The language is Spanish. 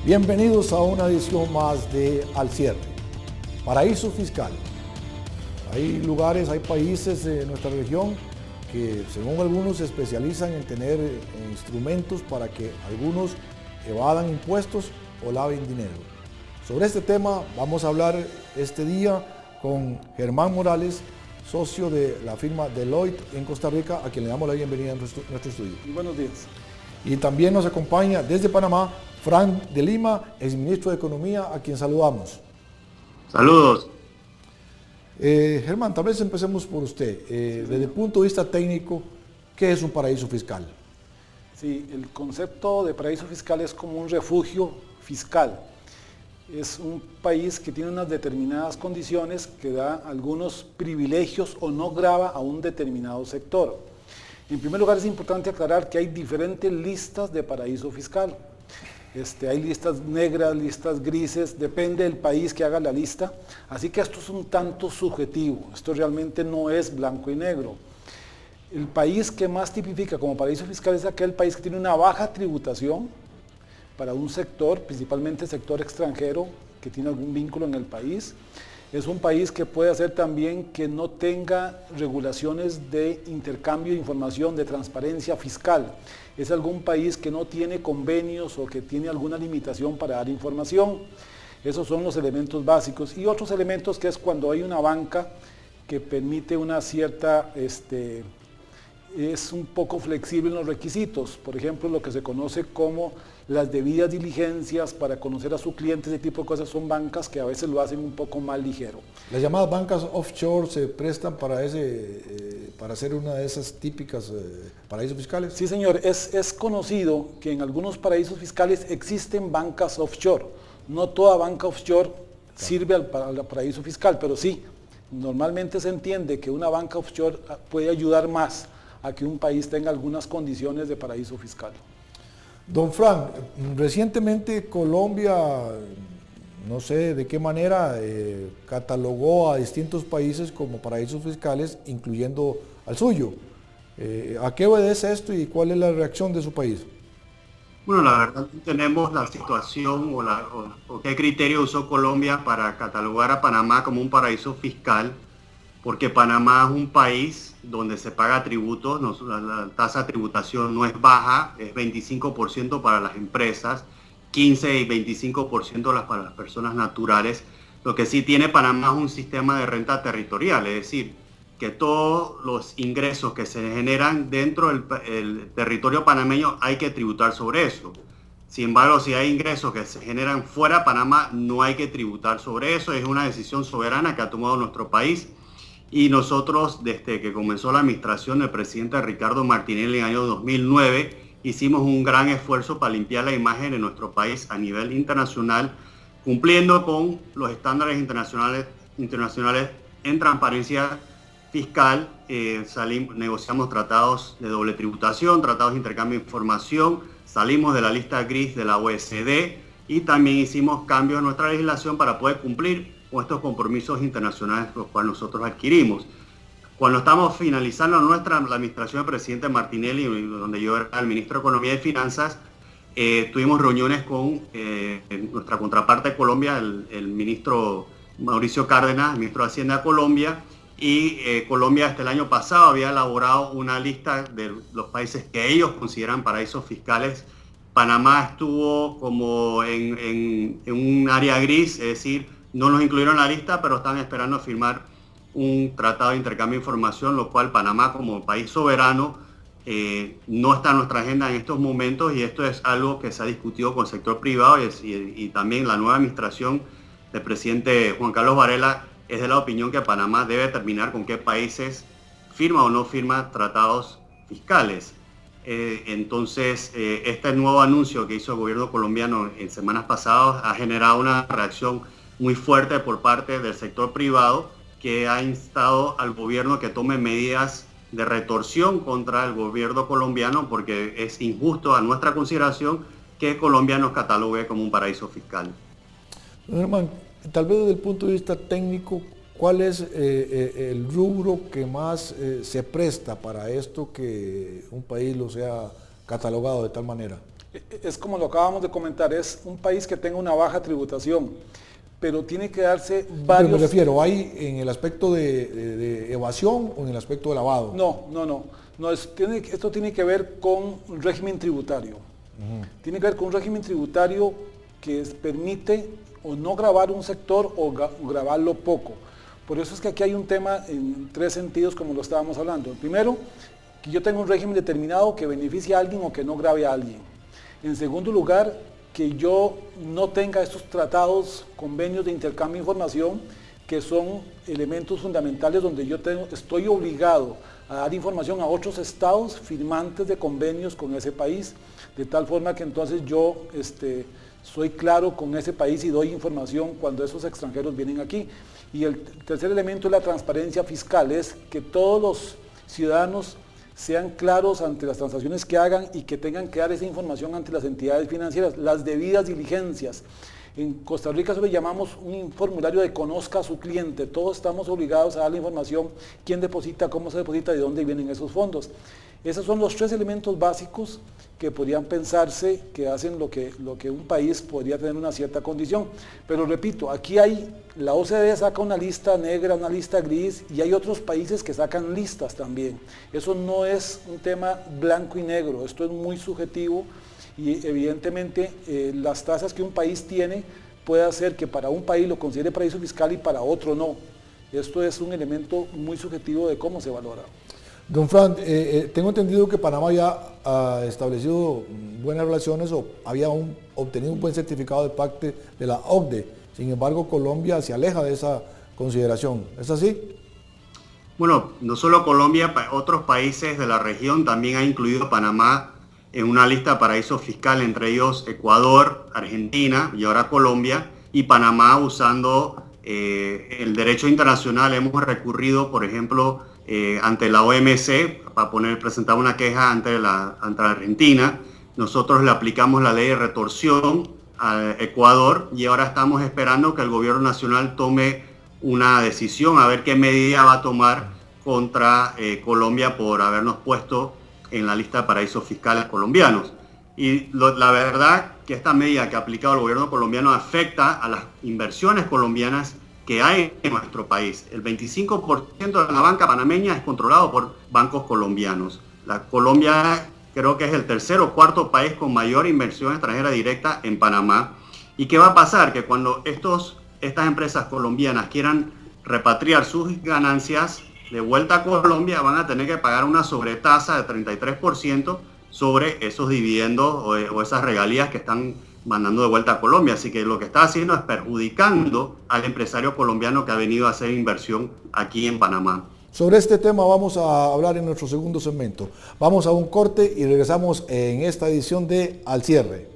Bienvenidos a una edición más de Al Cierre. Paraíso fiscal. Hay lugares, hay países de nuestra región que según algunos se especializan en tener instrumentos para que algunos evadan impuestos o laven dinero. Sobre este tema vamos a hablar este día con Germán Morales, socio de la firma Deloitte en Costa Rica, a quien le damos la bienvenida en nuestro estudio. Muy buenos días. Y también nos acompaña desde Panamá Frank de Lima, exministro de Economía, a quien saludamos. Saludos. Germán, tal vez empecemos por usted. Desde el punto de vista técnico, ¿qué es un paraíso fiscal? Sí, el concepto de paraíso fiscal es como un refugio fiscal. Es un país que tiene unas determinadas condiciones que da algunos privilegios o no grava a un determinado sector. En primer lugar, es importante aclarar que hay diferentes listas de paraíso fiscal. Hay listas negras, listas grises, depende del país que haga la lista. Así que esto es un tanto subjetivo, esto realmente no es blanco y negro. El país que más tipifica como paraíso fiscal es aquel país que tiene una baja tributación para un sector, principalmente el sector extranjero, que tiene algún vínculo en el país. Es un país que puede hacer también que no tenga regulaciones de intercambio de información, de transparencia fiscal. Es algún país que no tiene convenios o que tiene alguna limitación para dar información. Esos son los elementos básicos. Y otros elementos que es cuando hay una banca que permite una cierta, es un poco flexible en los requisitos. Por ejemplo, lo que se conoce como las debidas diligencias para conocer a su cliente, ese tipo de cosas son bancas que a veces lo hacen un poco más ligero. Las llamadas bancas offshore se prestan para para hacer una de esas típicas paraísos fiscales. Sí, señor, es conocido que en algunos paraísos fiscales existen bancas offshore. No toda banca offshore sirve al paraíso fiscal, pero sí, normalmente se entiende que una banca offshore puede ayudar más a que un país tenga algunas condiciones de paraíso fiscal. Don Frank, recientemente Colombia, no sé de qué manera, catalogó a distintos países como paraísos fiscales, incluyendo al suyo. ¿A qué obedece esto y cuál es la reacción de su país? Bueno, la verdad tenemos la situación o qué criterio usó Colombia para catalogar a Panamá como un paraíso fiscal, porque Panamá es un país donde se paga tributos, la tasa de tributación no es baja, es 25% para las empresas, 15 y 25% para las personas naturales. Lo que sí tiene Panamá es un sistema de renta territorial, es decir, que todos los ingresos que se generan dentro del territorio panameño hay que tributar sobre eso. Sin embargo, si hay ingresos que se generan fuera de Panamá, no hay que tributar sobre eso. Es una decisión soberana que ha tomado nuestro país. Y nosotros, desde que comenzó la administración del presidente Ricardo Martinelli en el año 2009, hicimos un gran esfuerzo para limpiar la imagen de nuestro país a nivel internacional, cumpliendo con los estándares internacionales en transparencia fiscal. Negociamos tratados de doble tributación, tratados de intercambio de información, salimos de la lista gris de la OECD y también hicimos cambios en nuestra legislación para poder cumplir con estos compromisos internacionales los cuales nosotros adquirimos. Cuando estamos finalizando la administración del presidente Martinelli, donde yo era el ministro de Economía y Finanzas, tuvimos reuniones con nuestra contraparte de Colombia, el ministro Mauricio Cárdenas, el ministro de Hacienda de Colombia, y Colombia hasta el año pasado había elaborado una lista de los países que ellos consideran paraísos fiscales. Panamá estuvo como en un área gris, es decir, no nos incluyeron en la lista, pero están esperando firmar un tratado de intercambio de información, lo cual Panamá como país soberano no está en nuestra agenda en estos momentos, y esto es algo que se ha discutido con el sector privado y también la nueva administración del presidente Juan Carlos Varela es de la opinión que Panamá debe determinar con qué países firma o no firma tratados fiscales. Entonces, este nuevo anuncio que hizo el gobierno colombiano en semanas pasadas ha generado una reacción muy fuerte por parte del sector privado, que ha instado al gobierno que tome medidas de retorsión contra el gobierno colombiano, porque es injusto a nuestra consideración que Colombia nos catalogue como un paraíso fiscal. Germán, tal vez desde el punto de vista técnico, ¿cuál es el rubro que más se presta para esto que un país lo sea catalogado de tal manera? Es como lo acabamos de comentar, es un país que tenga una baja tributación, pero tiene que darse varios... Pero me refiero, ¿hay en el aspecto de evasión o en el aspecto de lavado? No, esto tiene que ver con un régimen tributario. Tiene que ver con un régimen tributario que permite o no gravar un sector o gravarlo poco. Por eso es que aquí hay un tema en tres sentidos como lo estábamos hablando. Primero, que yo tenga un régimen determinado que beneficie a alguien o que no grave a alguien. En segundo lugar, que yo no tenga estos tratados, convenios de intercambio de información, que son elementos fundamentales donde yo estoy obligado a dar información a otros estados firmantes de convenios con ese país, de tal forma que entonces yo soy claro con ese país y doy información cuando esos extranjeros vienen aquí. Y el tercer elemento es la transparencia fiscal, es que todos los ciudadanos sean claros ante las transacciones que hagan y que tengan que dar esa información ante las entidades financieras, las debidas diligencias. En Costa Rica eso le llamamos un formulario de conozca a su cliente. Todos estamos obligados a dar la información, quién deposita, cómo se deposita, de dónde vienen esos fondos. Esos son los tres elementos básicos que podrían pensarse que hacen lo que un país podría tener una cierta condición. Pero repito, aquí la OCDE saca una lista negra, una lista gris, y hay otros países que sacan listas también. Eso no es un tema blanco y negro, esto es muy subjetivo y evidentemente las tasas que un país tiene puede hacer que para un país lo considere paraíso fiscal y para otro no. Esto es un elemento muy subjetivo de cómo se valora. Don Fran, tengo entendido que Panamá ya ha establecido buenas relaciones o había obtenido un buen certificado de parte de la OCDE. Sin embargo, Colombia se aleja de esa consideración. ¿Es así? Bueno, no solo Colombia, otros países de la región también han incluido a Panamá en una lista de paraísos fiscales, entre ellos Ecuador, Argentina y ahora Colombia, y Panamá usando el derecho internacional. Hemos recurrido, por ejemplo, ante la OMC para presentar una queja ante la Argentina. Nosotros le aplicamos la ley de retorsión a Ecuador y ahora estamos esperando que el gobierno nacional tome una decisión a ver qué medida va a tomar contra Colombia por habernos puesto en la lista de paraísos fiscales colombianos. Y la verdad que esta medida que ha aplicado el gobierno colombiano afecta a las inversiones colombianas que hay en nuestro país. El 25% de la banca panameña es controlado por bancos colombianos. Colombia creo que es el tercer o cuarto país con mayor inversión extranjera directa en Panamá. ¿Y qué va a pasar? Que cuando estas empresas colombianas quieran repatriar sus ganancias de vuelta a Colombia, van a tener que pagar una sobretasa de 33% sobre esos dividendos o esas regalías que están mandando de vuelta a Colombia. Así que lo que está haciendo es perjudicando al empresario colombiano que ha venido a hacer inversión aquí en Panamá. Sobre este tema vamos a hablar en nuestro segundo segmento. Vamos a un corte y regresamos en esta edición de Al Cierre.